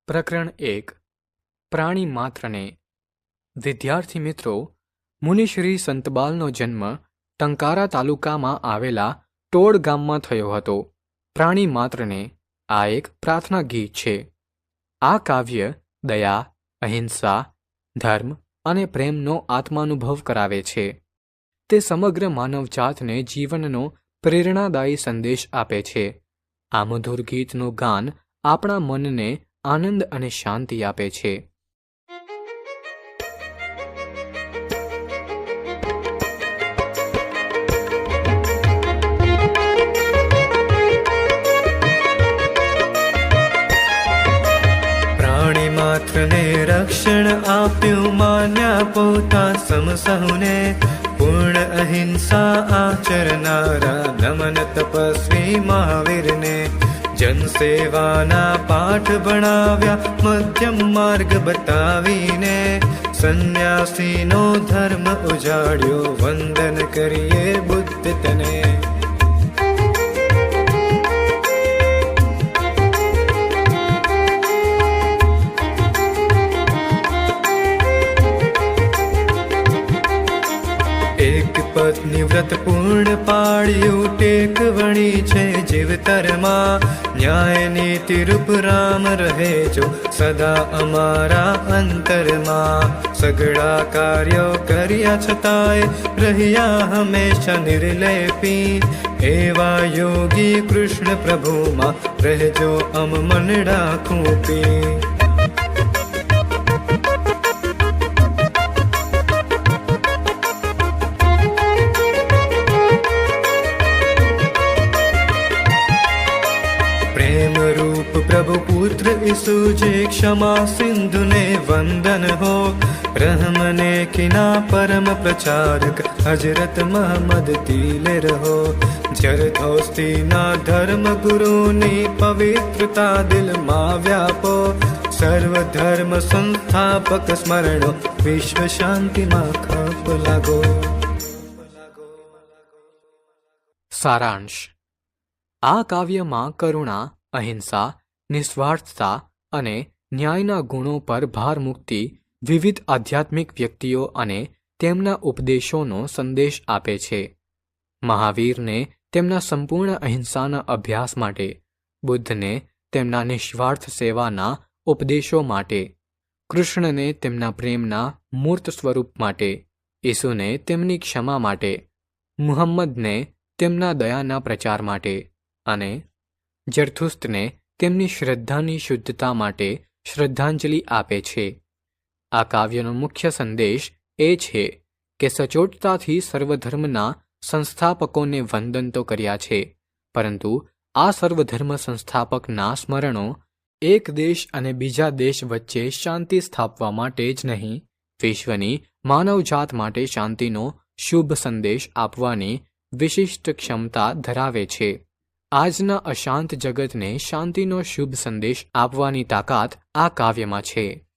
પ્રકરણ 1 પ્રાણી માત્રને. વિદ્યાર્થી મિત્રો, મુનિશ્રી સંતબાલનો જન્મ ટંકારા તાલુકામાં આવેલા ટોળ ગામમાં થયો હતો. પ્રાણી માત્રને આ એક પ્રાર્થના ગીત છે. આ કાવ્ય દયા, અહિંસા, ધર્મ અને પ્રેમનો આત્માનુભવ કરાવે છે. તે સમગ્ર માનવજાતને જીવનનો પ્રેરણાદાયી સંદેશ આપે છે. આ મધુર ગીતનું ગાન આપણા મનને આનંદ અને શાંતિ આપે છે. પ્રાણી માત્રને રક્ષણ આપ્યું, માન્યા પોતા સમસહુને. પૂર્ણ અહિંસા આચરનારા નમન તપસ્વી મહાવીરને. જનસેવાના પાઠ ભણાવ્યા, મધ્યમ માર્ગ બતાવીને. સંન્યાસીનો ધર્મ ઉજાડ્યો, વંદન કરીએ બુદ્ધ તને. એક પત્ની વ્રત પૂર્ણ પાળ્યું, ટેક વણી છે જીવતરમાં. ન્યાય નીતિ રૂપ રામ રહે જો સદા અમારા અંતરમાં. સઘળા કાર્યો કર્યા છતાંય રહ્યા હંમેશા નિર્લેપી. એવા યોગી કૃષ્ણ પ્રભુમાં રહેજો અમ મનડા ખૂંપી. प्रेम रूप प्रभु पुत्र ईसु जे क्षमा सिंधु ने वंदन हो. रहम ने किना परम प्रचारक हजरत मोहम्मद तीले रहो. जरदोस्ती ना धर्म गुरु नी पवित्रता दिल मा व्यापो. सर्व धर्म संस्थापक स्मरणो, विश्व शांति માં ખપ લાગો. સારાંશ. આ કાવ્યમાં કરુણા, અહિંસા, નિસ્વાર્થતા અને ન્યાયના ગુણો પર ભાર મૂકતી વિવિધ આધ્યાત્મિક વ્યક્તિઓ અને તેમના ઉપદેશોનો સંદેશ આપે છે. મહાવીરને તેમના સંપૂર્ણ અહિંસાના અભ્યાસ માટે, બુદ્ધને તેમના નિસ્વાર્થ સેવાના ઉપદેશો માટે, કૃષ્ણને તેમના પ્રેમના મૂર્ત સ્વરૂપ માટે, ઈસુને તેમની ક્ષમા માટે, મુહમ્મદને તેમના દયાના પ્રચાર માટે અને જરથુસ્તને તેમની શ્રદ્ધાની શુદ્ધતા માટે શ્રદ્ધાંજલિ આપે છે. આ કાવ્યનો મુખ્ય સંદેશ એ છે કે સચોટતાથી સર્વધર્મના સંસ્થાપકોને વંદન તો કર્યા છે, પરંતુ આ સર્વધર્મ સંસ્થાપકના સ્મરણો એક દેશ અને બીજા દેશ વચ્ચે શાંતિ સ્થાપવા માટે જ નહીં, વિશ્વની માનવજાત માટે શાંતિનો શુભ સંદેશ આપવાની વિશિષ્ટ ક્ષમતા ધરાવે છે. આજના અશાંત જગતને શાંતિનો શુભ સંદેશ આપવાની તાકાત આ કાવ્યમાં છે.